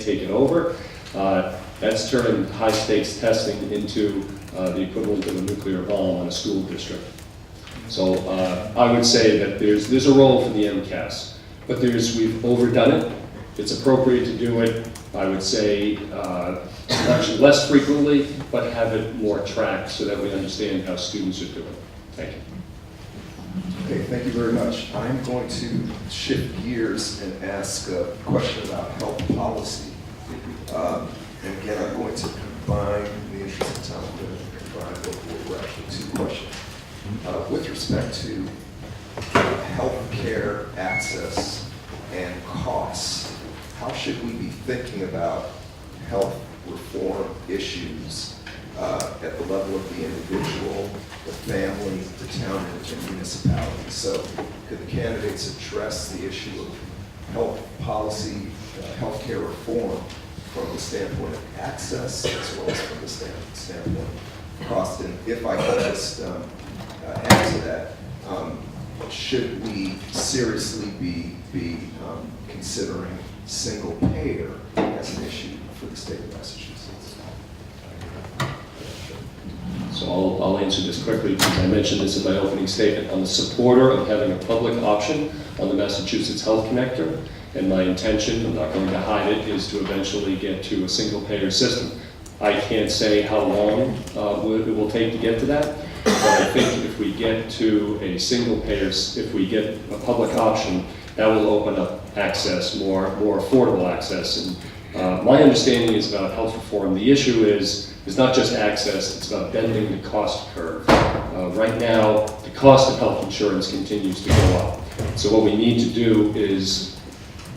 taken over. That's turned high-stakes testing into the equivalent of a nuclear bomb on a school district. So I would say that there's a role for the MCAS, but we've overdone it. It's appropriate to do it, I would say, much less frequently, but have it more tracked so that we understand how students are doing. Thank you. Okay, thank you very much. I'm going to shift gears and ask a question about health policy. And again, I'm going to combine, in the interest of time, I'm going to combine what were actually two questions. With respect to health care access and costs, how should we be thinking about health reform issues at the level of the individual, the family, the town, and the municipality? So could the candidates address the issue of health policy, healthcare reform from the standpoint of access as well as from the standpoint of cost? And if I could just add to that, should we seriously be considering single payer as an issue for the state of Massachusetts? So I'll answer this quickly because I mentioned this in my opening statement. I'm a supporter of having a public option on the Massachusetts Health Connector, and my intention, I'm not going to hide it, is to eventually get to a single payer system. I can't say how long it will take to get to that, but I think if we get to a single payer, if we get a public option, that will open up access, more affordable access. And my understanding is about health reform, the issue is not just access, it's about bending the cost curve. Right now, the cost of health insurance continues to go up. So what we need to do is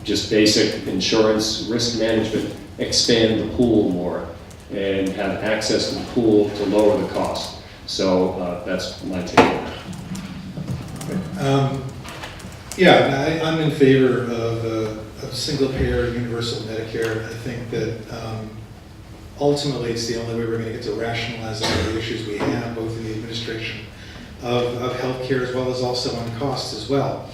just basic insurance risk management, expand the pool more, and have access to the pool to lower the cost. So that's my take on that. Yeah, I'm in favor of single-payer universal Medicare. I think that ultimately it's the only way we're going to get to rationalize all the issues we have, both in the administration of healthcare as well as also on costs as well.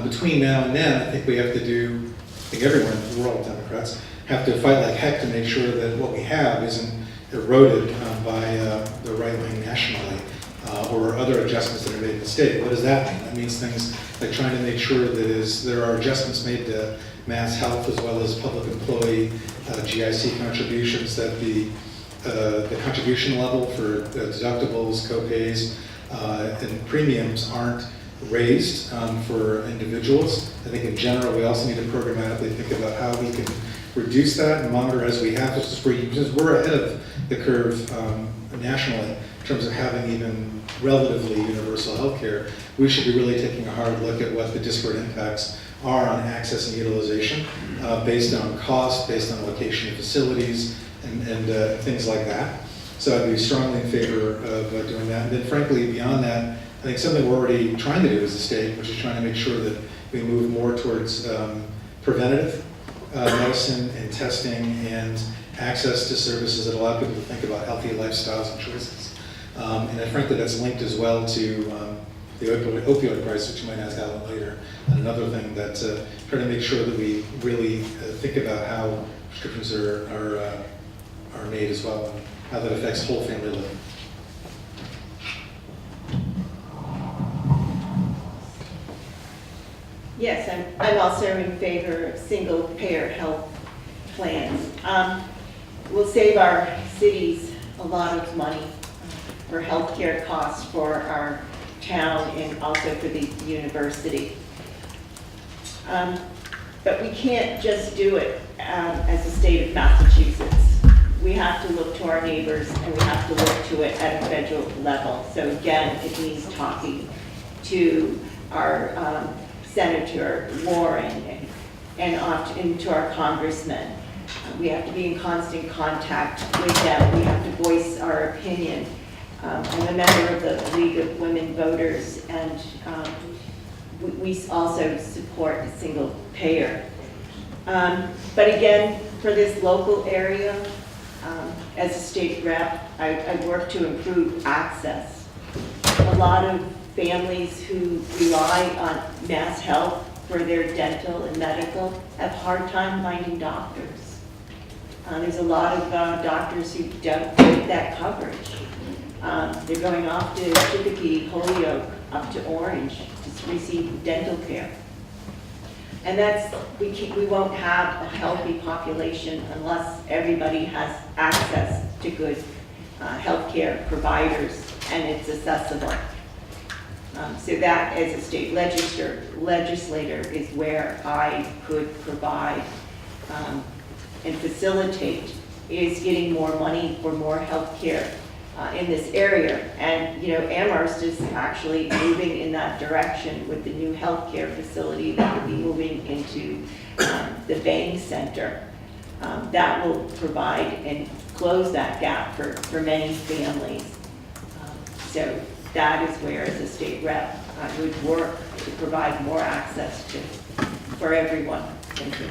Between now and then, I think we have to do, I think everyone in the world, Democrats, have to fight like heck to make sure that what we have isn't eroded by the right wing nationally or other adjustments that are made in the state. What does that mean? That means things like trying to make sure that there are adjustments made to mass health as well as public employee GIC contributions, that the contribution level for deductibles, co-pays, and premiums aren't raised for individuals. I think in general we also need to programmatically think about how we can reduce that and monitor as we have, because we're ahead of the curve nationally in terms of having even relatively universal health care. We should be really taking a hard look at what the disparate impacts are on access and utilization based on cost, based on location of facilities, and things like that. So I'd be strongly in favor of doing that. And then frankly, beyond that, I think something we're already trying to do as a state, which is trying to make sure that we move more towards preventative medicine and testing and access to services that allow people to think about healthy lifestyles and choices. And then frankly, that's linked as well to the opioid crisis, which you might ask Alan later, and another thing that trying to make sure that we really think about how prescriptions are made as well, and how that affects whole family living. Yes, I'm also in favor of single-payer health plans. We'll save our cities a lot of money for healthcare costs for our town and also for the university. But we can't just do it as a state of Massachusetts. We have to look to our neighbors and we have to look to it at a federal level. So again, it means talking to our Senator Warren and often to our congressmen. We have to be in constant contact with them. We have to voice our opinion. I'm a member of the League of Women Voters, and we also support a single payer. But again, for this local area, as a state rep, I work to improve access. A lot of families who rely on mass health for their dental and medical have a hard time finding doctors. There's a lot of doctors who don't get that coverage. They're going off to Chicopee, Holyoke, up to Orange to receive dental care. And we won't have a healthy population unless everybody has access to good healthcare providers and it's accessible. So that, as a state legislator, is where I could provide and facilitate, is getting more money for more healthcare in this area. And, Amherst is actually moving in that direction with the new healthcare facility that will be moving into the Bang Center. That will provide and close that gap for many families. So that is where, as a state rep, I would work to provide more access for everyone. Thank you.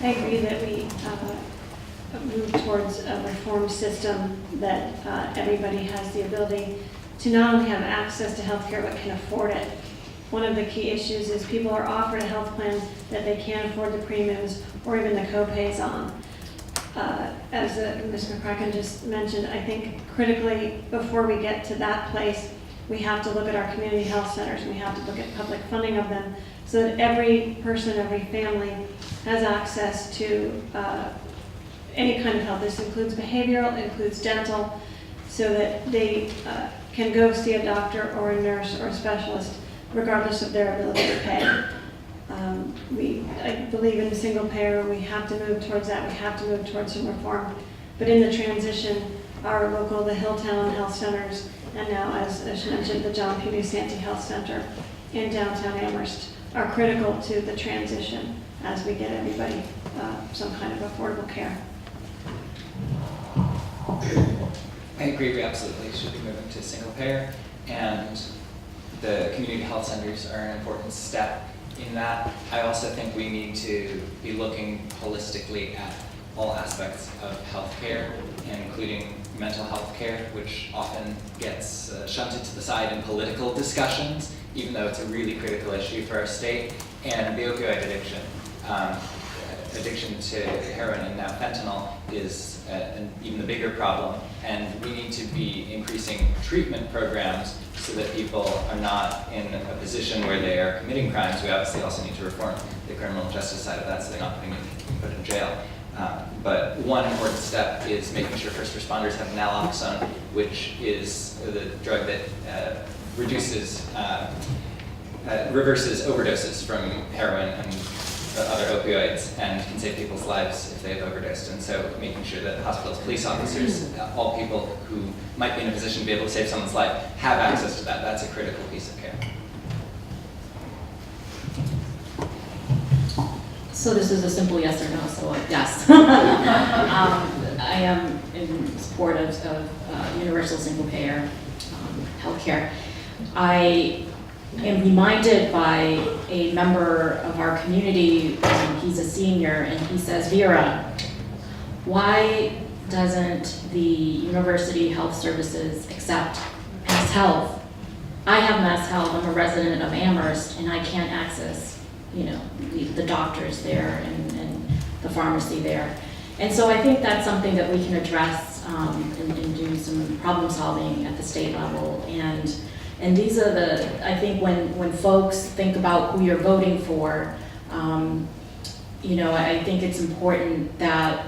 I agree that we move towards a reform system that everybody has the ability to not only have access to healthcare but can afford it. One of the key issues is people are offered a health plan that they can't afford the premiums or even the co-pays on. As Ms. McCracken just mentioned, I think critically, before we get to that place, we have to look at our community health centers and we have to look at public funding of them so that every person, every family has access to any kind of health. This includes behavioral, it includes dental, so that they can go see a doctor or a nurse or a specialist regardless of their ability to pay. I believe in single payer. We have to move towards that. We have to move towards some reform. But in the transition, our local, the Hilltown Health Centers, and now, as mentioned, the John P. Santy Health Center in downtown Amherst are critical to the transition as we get everybody some kind of affordable care. I agree, we absolutely should be moving to single payer, and the community health centers are an important step in that. I also think we need to be looking holistically at all aspects of healthcare, including mental health care, which often gets shunted to the side in political discussions, even though it's a really critical issue for our state, and the opioid addiction. Addiction to heroin and now fentanyl is an even a bigger problem, and we need to be increasing treatment programs so that people are not in a position where they are committing crimes. We obviously also need to reform the criminal justice side of that so they're not being put in jail. But one important step is making sure first responders have naloxone, which is the drug that reverses overdoses from heroin and other opioids and can save people's lives if they've overdosed. And so making sure that hospitals, police officers, all people who might be in a position to be able to save someone's life have access to that. That's a critical piece of care. So this is a simple yes or no, so yes. I am in support of universal single payer healthcare. I am reminded by a member of our community, he's a senior, and he says, Vera, why doesn't the University Health Services accept Mass Health? I have Mass Health, I'm a resident of Amherst, and I can't access the doctors there and the pharmacy there. And so I think that's something that we can address and do some problem solving at the state level. And these are I think when folks think about who you're voting for, I think it's important that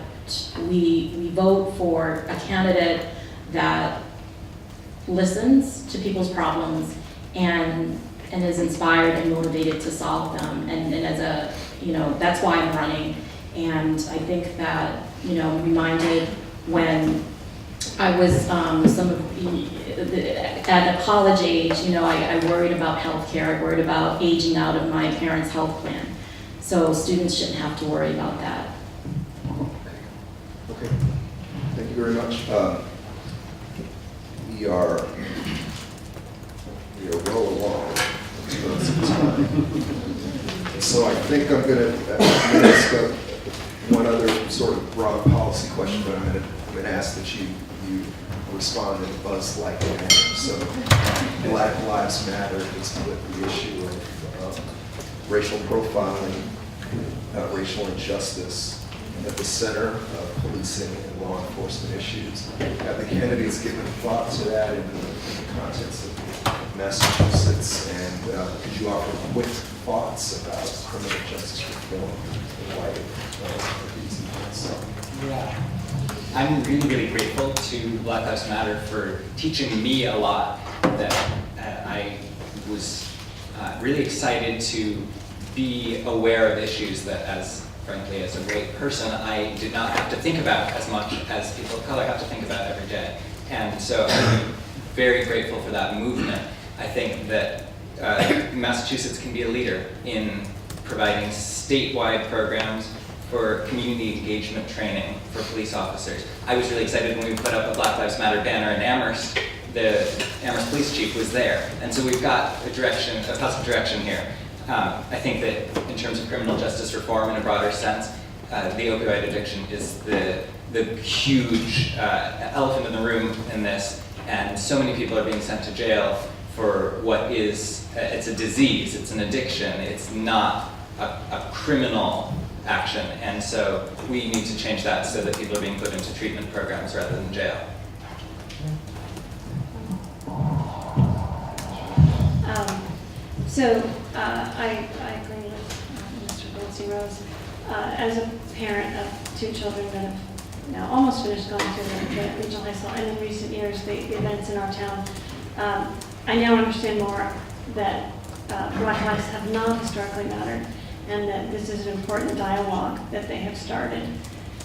we vote for a candidate that listens to people's problems and is inspired and motivated to solve them. And as that's why I'm running. And I think that, reminded when I was at a college age, I worried about healthcare. I worried about aging out of my parents' health plan. So students shouldn't have to worry about that. Okay. Thank you very much. We are well along. So I think I'm going to ask one other sort of broad policy question, but I'm going to ask that you respond in a buzz-like manner. So Black Lives Matter is with the issue of racial profiling racial injustice at the center of policing and law enforcement issues. Have the candidates given thought to that in the context of Massachusetts? And could you offer quick thoughts about criminal justice reform in light of these events? Yeah. I'm really, really grateful to Black Lives Matter for teaching me a lot. That I was really excited to be aware of issues that, frankly, as a white person, I did not have to think about as much as people of color have to think about every day. And so I'm very grateful for that movement. I think that Massachusetts can be a leader in providing statewide programs for community engagement training for police officers. I was really excited when we put up a Black Lives Matter banner in Amherst. The Amherst police chief was there. And so we've got a positive direction here. I think that in terms of criminal justice reform in a broader sense, the opioid addiction is the huge elephant in the room in this. And so many people are being sent to jail for what is, it's a disease, it's an addiction, it's not a criminal action. And so we need to change that so that people are being put into treatment programs rather than jail. I agree with Mr. Goldstein Rose. As a parent of two children that have now almost finished going through the regional high school, and in recent years, the events in our town, I now understand more that Black lives have not historically mattered, and that this is an important dialogue that they have started.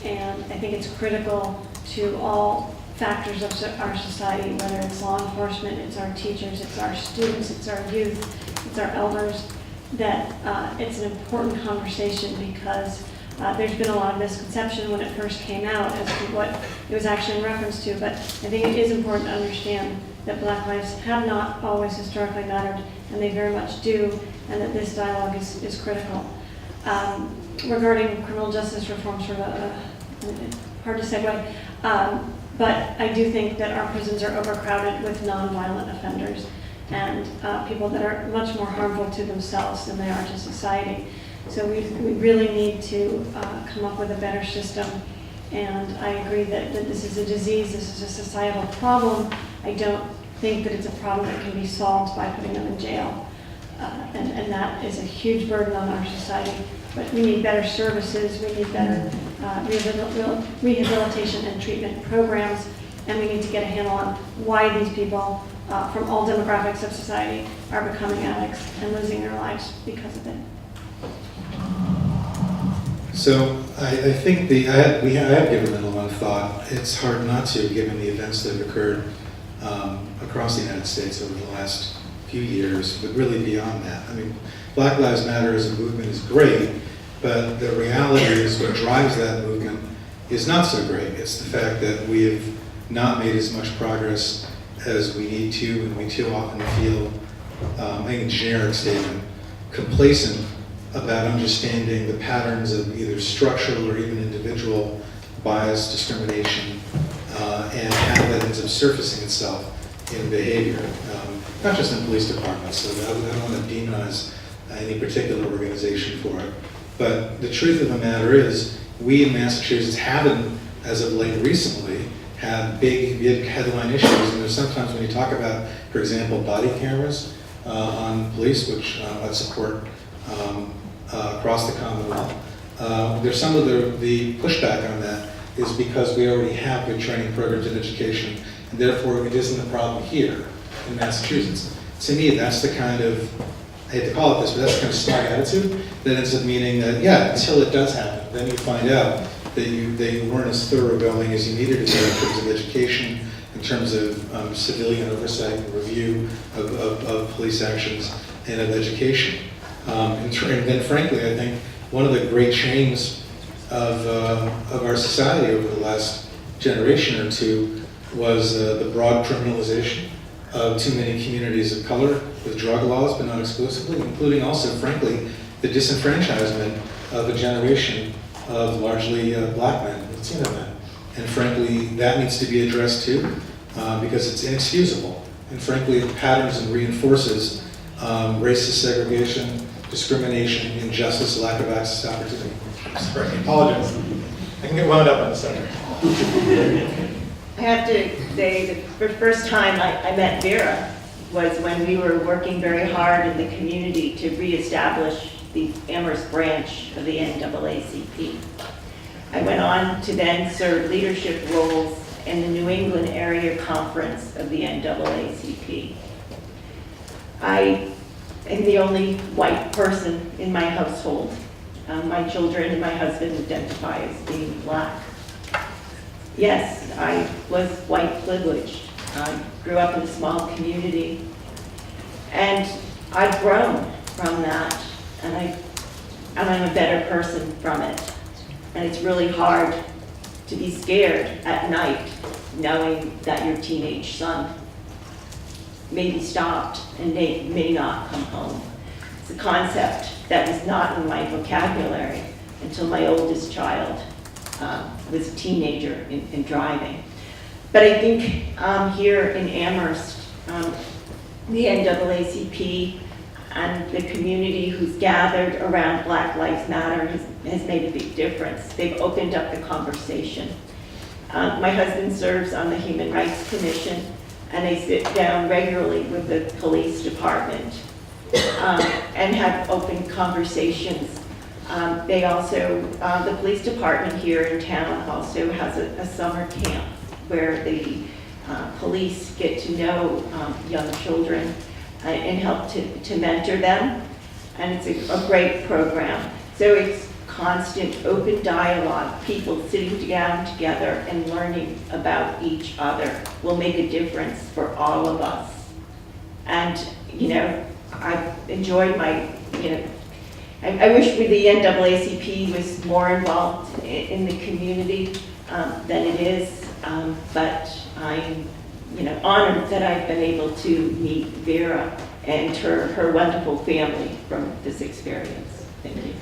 And I think it's critical to all factors of our society, whether it's law enforcement, it's our teachers, it's our students, it's our youth, it's our elders, that it's an important conversation because there's been a lot of misconception when it first came out as to what it was actually in reference to, but I think it is important to understand that Black lives have not always historically mattered, and they very much do, and that this dialogue is critical. Regarding criminal justice reform, sort of hard to segue, but I do think that our prisons are overcrowded with nonviolent offenders and people that are much more harmful to themselves than they are to society. So we really need to come up with a better system. And I agree that this is a disease, this is a societal problem. I don't think that it's a problem that can be solved by putting them in jail. And that is a huge burden on our society. But we need better services, we need better rehabilitation and treatment programs, and we need to get a handle on why these people from all demographics of society are becoming addicts and losing their lives because of it. So I think we have given it a lot of thought. It's hard not to, given the events that have occurred across the United States over the last few years, but really beyond that. I mean, Black Lives Matter as a movement is great, but the reality is what drives that movement is not so great. It's the fact that we have not made as much progress as we need to, and we too often feel, I think a generic statement, complacent about understanding the patterns of either structural or even individual bias, discrimination, and how that ends up surfacing itself in behavior, not just in police departments. So I don't want to demonize any particular organization for it. But the truth of the matter is, we in Massachusetts haven't, as of late recently, had big headline issues. And there's sometimes when you talk about, for example, body cameras on police, which I support across the Commonwealth, there's some of the pushback on that is because we already have good training programs in education, and therefore it isn't a problem here in Massachusetts. To me, that's the kind of, I hate to call it this, but that's the kind of smart attitude that ends up meaning that, yeah, until it does happen, then you find out that they weren't as thoroughgoing as you needed to be in terms of education, in terms of civilian oversight and review of police actions and of education. And then frankly, I think one of the great changes of our society over the last generation or two was the broad criminalization of too many communities of color with drug laws, but not exclusively, including also, frankly, the disenfranchisement of a generation of largely black men, Latino men. And frankly, that needs to be addressed too, because it's inexcusable. And frankly, it patterns and reinforces racist segregation, discrimination, injustice, lack of access to opportunity. I'm sorry, I apologize. I can get wound up on the subject. I have to say, the first time I met Vera was when we were working very hard in the community to reestablish the Amherst branch of the NAACP. I went on to then serve leadership roles in the New England Area Conference of the NAACP. I am the only white person in my household. My children and my husband identify as being black. Yes, I was white privileged. I grew up in a small community, and I've grown from that, and I'm a better person from it. And it's really hard to be scared at night knowing that your teenage son may be stopped and may not come home. It's a concept that was not in my vocabulary until my oldest child was a teenager in driving. But I think here in Amherst, the NAACP and the community who's gathered around Black Lives Matter has made a big difference. They've opened up the conversation. My husband serves on the Human Rights Commission, and I sit down regularly with the police department and have open conversations. They also, the police department here in town also has a summer camp where the police get to know young children and help to mentor them. And it's a great program. So it's constant open dialogue, people sitting down together and learning about each other will make a difference for all of us. And, you know, I've enjoyed my, you know, I wish the NAACP was more involved in the community than it is, but I'm, you know, honored that I've been able to meet Vera and her wonderful family from this experience. Thank you.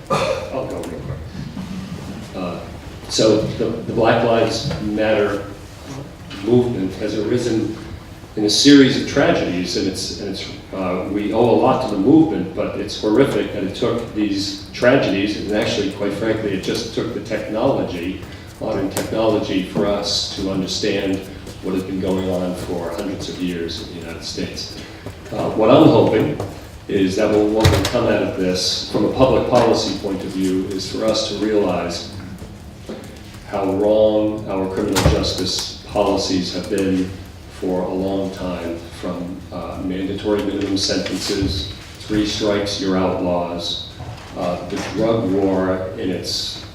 I'll go real quick. So the Black Lives Matter movement has arisen in a series of tragedies, and we owe a lot to the movement, but it's horrific that it took these tragedies, and actually, quite frankly, it just took the technology, modern technology, for us to understand what has been going on for hundreds of years in the United States. What I'm hoping is that what will come out of this, from a public policy point of view, is for us to realize how wrong our criminal justice policies have been for a long time, from mandatory minimum sentences, 3 strikes, you're outlaws, the drug war in its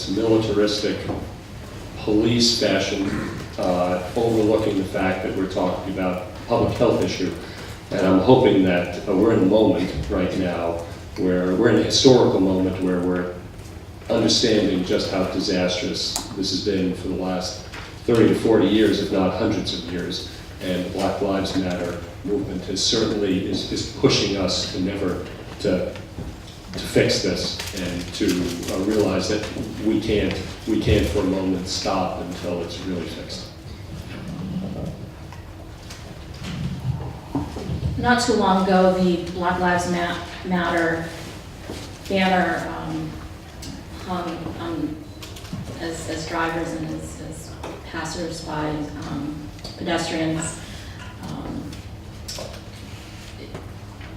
militaristic police fashion, overlooking the fact that we're talking about a public health issue. And I'm hoping that we're in a moment right now where we're in a historical moment where we're understanding just how disastrous this has been for the last 30 to 40 years, if not hundreds of years. And the Black Lives Matter movement is certainly pushing us to fix this and to realize that we can't for a moment stop until it's really fixed. Not too long ago, the Black Lives Matter banner hung as drivers and as passers-by, pedestrians.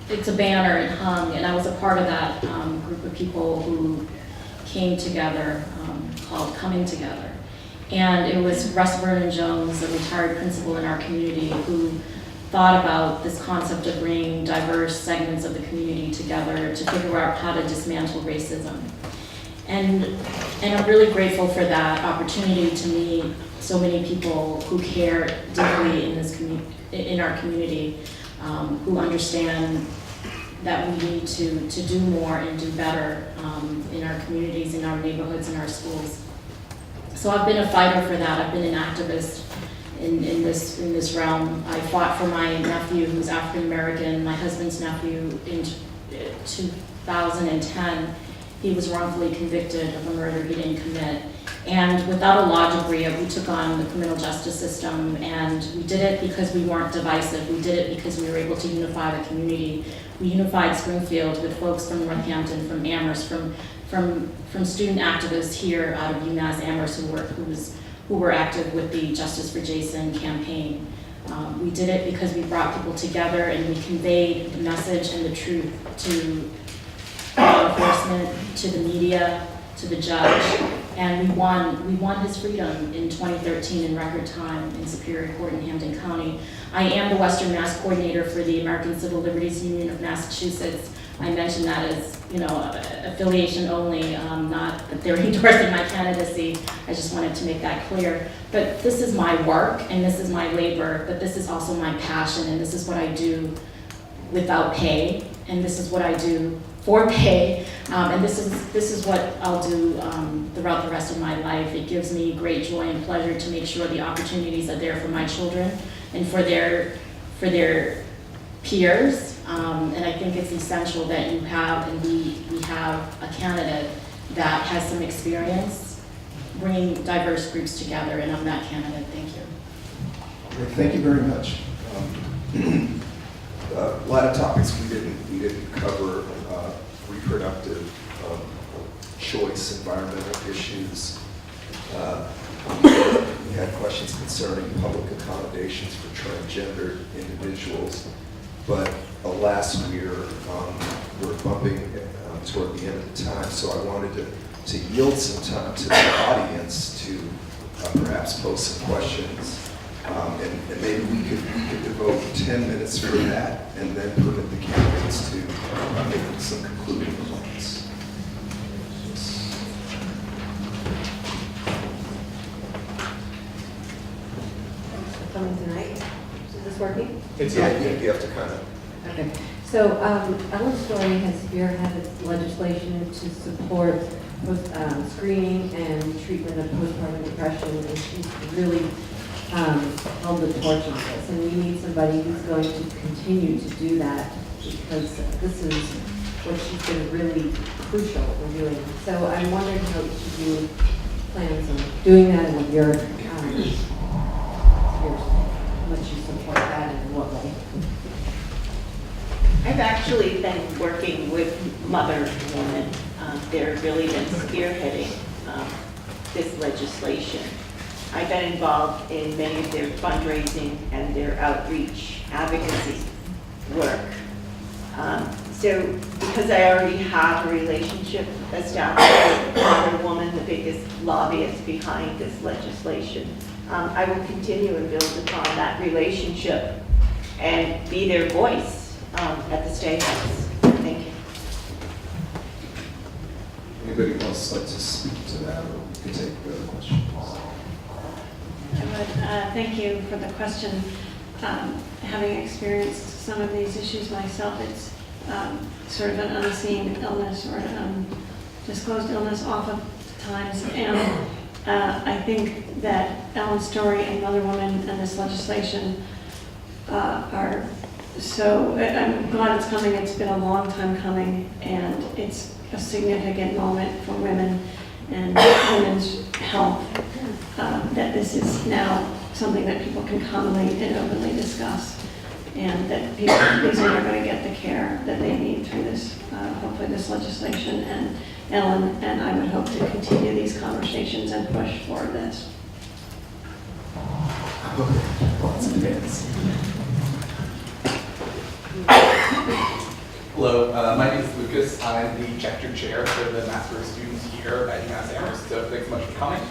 It's a banner, it hung, and I was a part of that group of people who came together, called Coming Together. And it was Russ Vernon-Jones, a retired principal in our community, who thought about this concept of bringing diverse segments of the community together to figure out how to dismantle racism. And I'm really grateful for that opportunity to meet so many people who care deeply in our community, who understand that we need to do more and do better in our communities, in our neighborhoods, in our schools. So I've been a fighter for that. I've been an activist in this realm. I fought for my nephew, who's African American, my husband's nephew. In 2010, he was wrongfully convicted of a murder he didn't commit. And without a law degree, we took on the criminal justice system, and we did it because we weren't divisive. We did it because we were able to unify the community. We unified Springfield with folks from Northampton, from Amherst, from student activists here out of UMass Amherst who were active with the Justice for Jason campaign. We did it because we brought people together and we conveyed the message and the truth to law enforcement, to the media, to the judge, and we won his freedom in 2013 in record time in Superior Court in Hampden County. I am the Western Mass Coordinator for the American Civil Liberties Union of Massachusetts. I mention that as, affiliation only, not that they're endorsing my candidacy. I just wanted to make that clear. But this is my work and this is my labor, but this is also my passion, and this is what I do without pay, and this is what I do for pay, and this is what I'll do throughout the rest of my life. It gives me great joy and pleasure to make sure the opportunities are there for my children and for their peers. And I think it's essential that you have, and we have a candidate that has some experience bringing diverse groups together, and I'm that candidate. Thank you. Well, thank you very much. A lot of topics we didn't cover: reproductive choice, environmental issues. We had questions concerning public accommodations for transgender individuals, but alas, we're bumping toward the end of the time. So I wanted to yield some time to the audience to perhaps pose some questions. And maybe we could devote 10 minutes for that, and then permit the candidates to make some concluding remarks. Thanks for coming tonight. Is this working? You have to kind of. Okay. So Ellen Story has spearheaded legislation to support screening and treatment of postpartum depression, and she's really held the torch on this, and we need somebody who's going to continue to do that, because this is what she's been really crucial in doing. So I'm wondering how each of you plans on doing that, and what your how much you support that, and in what way. I've actually been working with Mother Women. They're really been spearheading this legislation. I've been involved in many of their fundraising and their outreach advocacy work. So because I already have a relationship established with Mother Woman, the biggest lobbyist behind this legislation, I will continue and build upon that relationship and be their voice at the State House. Thank you. Anybody else like to speak to that, or we can take the questions? Thank you for the question. Having experienced some of these issues myself, it's sort of an unseen illness or an undisclosed illness oftentimes. And I think that Ellen Story and Mother Woman and this legislation are so, I'm glad it's coming. It's been a long time coming, and it's a significant moment for women and women's health. That this is now something that people can commonly and openly discuss, and that these women are going to get the care that they need through this, hopefully this legislation. And Ellen and I would hope to continue these conversations and push for this. Lots of hands. Hello, my name is Lucas. I'm the chapter chair for the Master of Students here at UMass Amherst, so thanks so much for coming.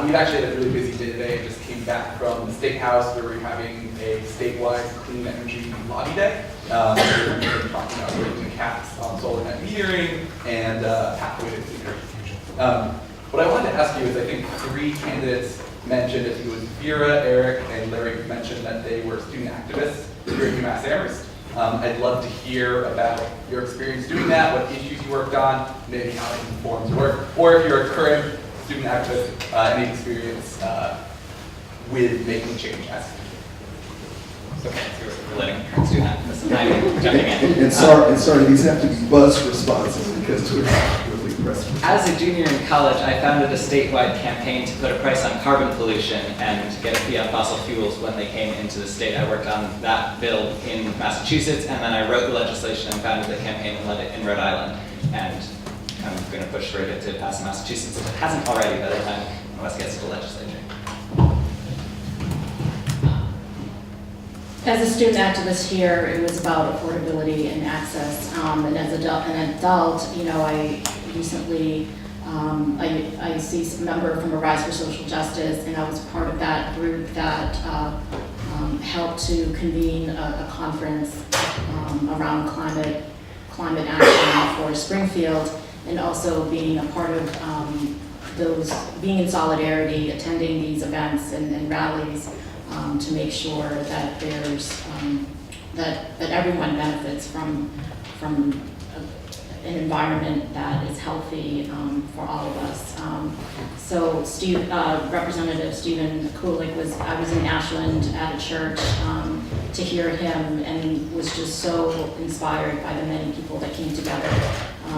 We've actually had a really busy day today. Just came back from the State House where we're having a statewide clean energy lobby day. We're going to be talking about raising the caps on solar net metering and pathway to clean energy. What I wanted to ask you is, I think 3 candidates mentioned, I think it was Vera, Eric, and Larry, mentioned that they were student activists here at UMass Amherst. I'd love to hear about your experience doing that, what issues you worked on, maybe how it informs your work, or if you're a current student activist, any experience with making change as So we're letting current student activists and I'm jumping in. And sorry, these have to be buzz responses because we're really press. As a junior in college, I founded a statewide campaign to put a price on carbon pollution and get a fee on fossil fuels when they came into the state. I worked on that bill in Massachusetts, and then I wrote the legislation and founded the campaign and led it in Rhode Island. And I'm going to push for it to pass in Massachusetts if it hasn't already by the time West gets to the legislature. As a student activist here, it was about affordability and access. And as an adult, you know, I recently, I see a member from Arise for Social Justice, and I was part of that group that helped to convene a conference around climate action for Springfield, and also being a part of being in solidarity, attending these events and rallies to make sure that there's that everyone benefits from an environment that is healthy for all of us. So Representative Stephen Kulik I was in Ashland at a church to hear him, and was just so inspired by the many people that came together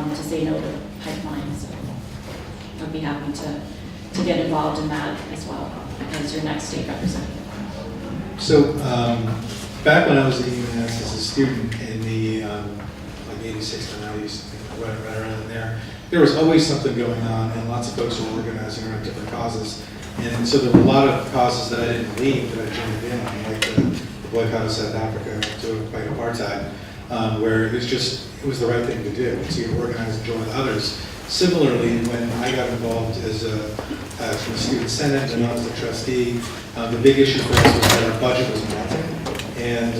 to say no to the pipeline. So I'd be happy to get involved in that as well as your next state representative. So back when I was at UMass as a student in the like 86 to 90s, right around in there was always something going on, and lots of folks were organizing around different causes. And so there were a lot of causes that I didn't leave that I joined in on, like the boycott of South Africa to fight apartheid, where it was the right thing to do, to organize and join others. Similarly, when I got involved as from the student senate and I was a trustee, the big issue for us was that our budget was melting, and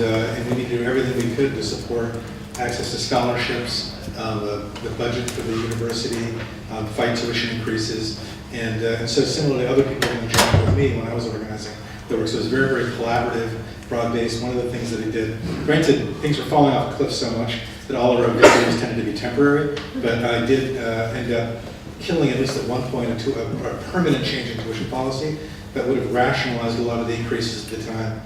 we needed to do everything we could to support access to scholarships, the budget for the university, fight tuition increases, and so similarly, other people were going to join with me when I was organizing the work. So it was very, very collaborative, broad-based. One of the things that I did, granted, things were falling off a cliff so much that all of our victories tended to be temporary, but I did end up killing, at least at one point, a permanent change in tuition policy that would have rationalized a lot of the increases at the time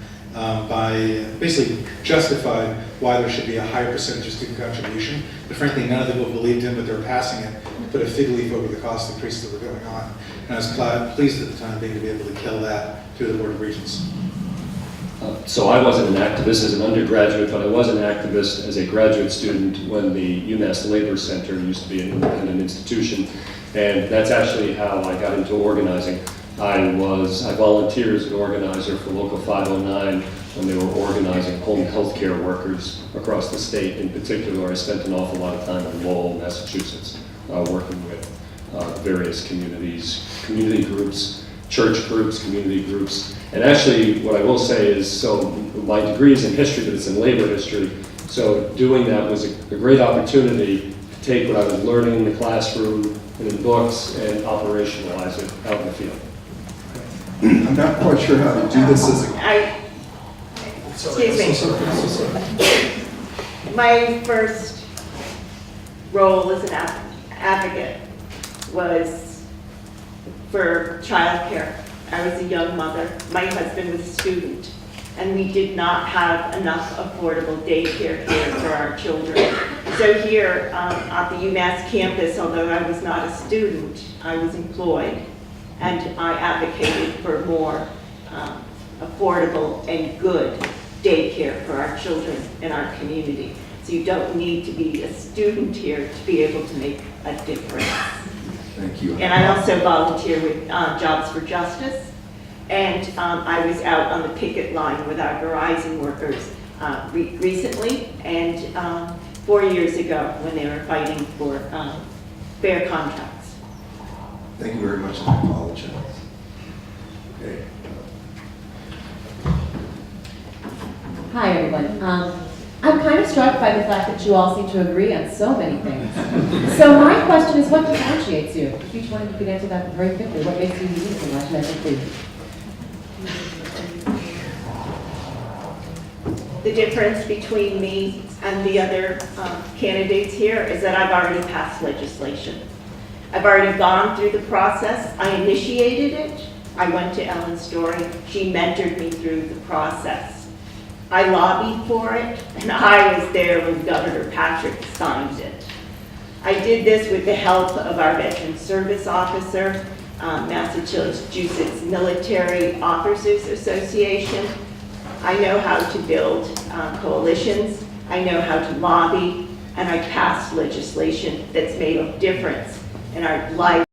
by basically justified why there should be a higher percentage of student contribution. But frankly, none of the people believed in, but they were passing it, put a fig leaf over the cost increases that were going on. And I was pleased at the time being to be able to kill that through the Board of Regents. So I wasn't an activist as an undergraduate, but I was an activist as a graduate student when the UMass Labor Center used to be an independent institution. And that's actually how I got into organizing. I volunteered as an organizer for Local 509 when they were organizing home health care workers across the state. In particular, I spent an awful lot of time in Lowell, Massachusetts, working with various communities, community groups, church groups, community groups. And actually, what I will say is, so my degree is in history, but it's in labor history. So doing that was a great opportunity to take what I was learning in the classroom and in books and operationalize it out in the field. I'm not quite sure how to do this as a... Excuse me. My first role as an advocate was for childcare. I was a young mother. My husband was a student, and we did not have enough affordable daycare here for our children. So here at the UMass campus, although I was not a student, I was employed, and I advocated for more affordable and good daycare for our children in our community. So you don't need to be a student here to be able to make a difference. Thank you. And I also volunteer with Jobs for Justice, and I was out on the picket line with our Verizon workers recently, and 4 years ago when they were fighting for fair contracts. Thank you very much, and I apologize. Okay. Hi, everyone. I'm kind of struck by the fact that you all seem to agree on so many things. So my question is, what differentiates you? If each one of you could answer that very quickly. What makes you unique in Washington, please? The difference between me and the other candidates here is that I've already passed legislation. I've already gone through the process. I initiated it. I went to Ellen Story. She mentored me through the process. I lobbied for it, and I was there when Governor Patrick signed it. I did this with the help of our Veteran Service Officer, Massachusetts Military Officers Association. I know how to build coalitions, I know how to lobby, and I passed legislation that's made a difference in our life.